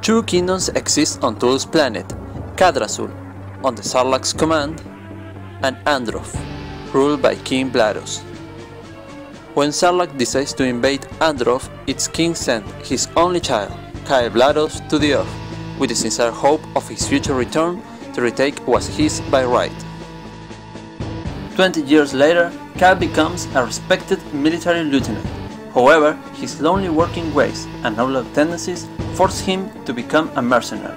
Two kingdoms exist on Tul's planet, Kadrasul, on the Sarlacc's command, and Androth, ruled by King Blathos. When Sarlacc decides to invade Androth, its king sent his only child, Kyle Blathos, to the earth, with the sincere hope of his future return to retake what was his by right. 20 years later, Kyle becomes a respected military lieutenant. However, his lonely working ways and outlaw tendencies force him to become a mercenary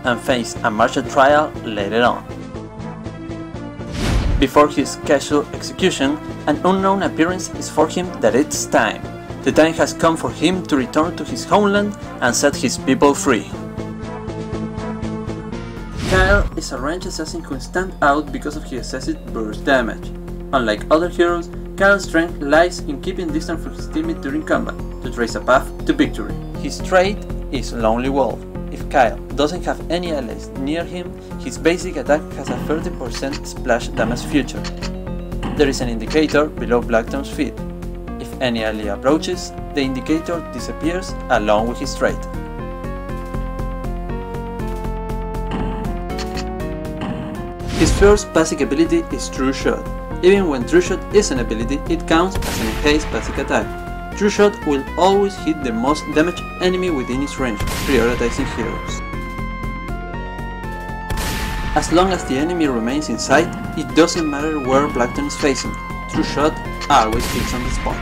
and face a martial trial later on. Before his casual execution, an unknown appearance is for him that it's time. The time has come for him to return to his homeland and set his people free. Kyle is a ranged assassin who stands out because of his excessive burst damage. Unlike other heroes, Kyle's strength lies in keeping distance from his teammate during combat to trace a path to victory. His trait is Lonely Wolf. If Kyle doesn't have any allies near him, his basic attack has a 30% splash damage feature. There is an indicator below Blackthorne's feet. If any ally approaches, the indicator disappears along with his trait. His first basic ability is True Shot. Even when True Shot is an ability, it counts as an enhanced basic attack. True Shot will always hit the most damaged enemy within its range, prioritizing heroes. As long as the enemy remains in sight, it doesn't matter where Blackthorne is facing, True Shot always hits on the spot.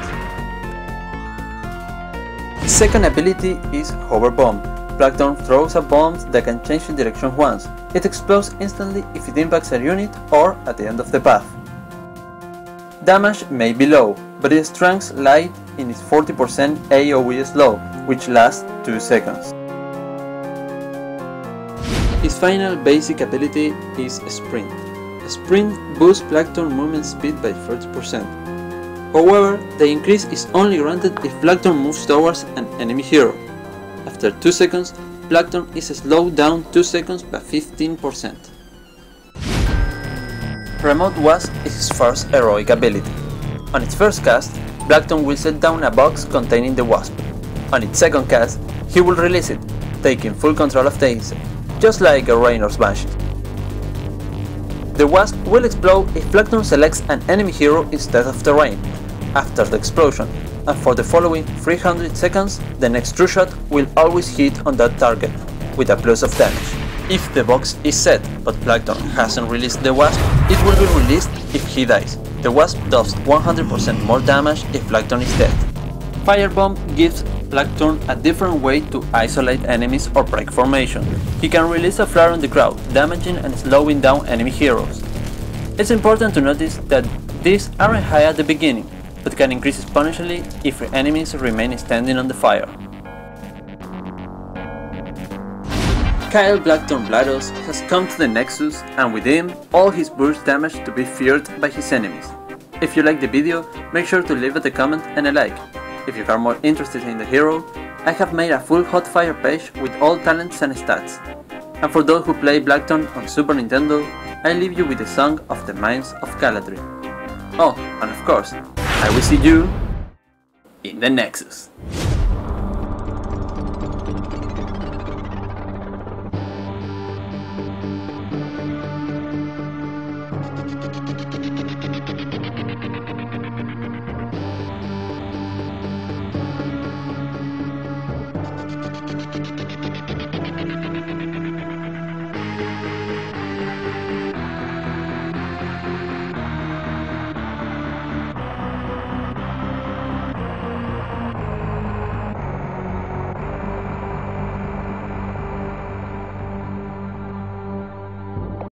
His second ability is Hover Bomb. Blackthorne throws a bomb that can change the direction once. It explodes instantly if it impacts a unit or at the end of the path. Damage may be low, but its strength lies in its 40% AoE slow, which lasts 2 seconds. His final basic ability is Sprint. Sprint boosts Blackthorne movement speed by 30%. However, the increase is only granted if Blackthorne moves towards an enemy hero. After 2 seconds, Blackthorne is slowed down 2 seconds by 15%. Remote Wasp is his first heroic ability. On its first cast, Blackthorne will set down a box containing the wasp. On its second cast, he will release it, taking full control of the insect, just like a rain or banshee. The wasp will explode if Blackthorne selects an enemy hero instead of the rain, after the explosion, and for the following 300 seconds, the next True Shot will always hit on that target, with a plus of damage. If the box is set, but Blackthorne hasn't released the wasp, it will be released if he dies. The wasp does 100% more damage if Blackthorne is dead. Firebomb gives Blackthorne a different way to isolate enemies or break formation. He can release a flare on the crowd, damaging and slowing down enemy heroes. It's important to notice that these aren't high at the beginning, but can increase exponentially if enemies remain standing on the fire. Kyle Blackthorne Blathos has come to the Nexus, and with him, all his burst damage to be feared by his enemies. If you like the video, make sure to leave a comment and a like. If you are more interested in the hero, I have made a full Hotfire page with all talents and stats. And for those who play Blackthorne on Super Nintendo, I leave you with the Song of the Mines of Galadriel. Oh, and of course, I will see you in the Nexus.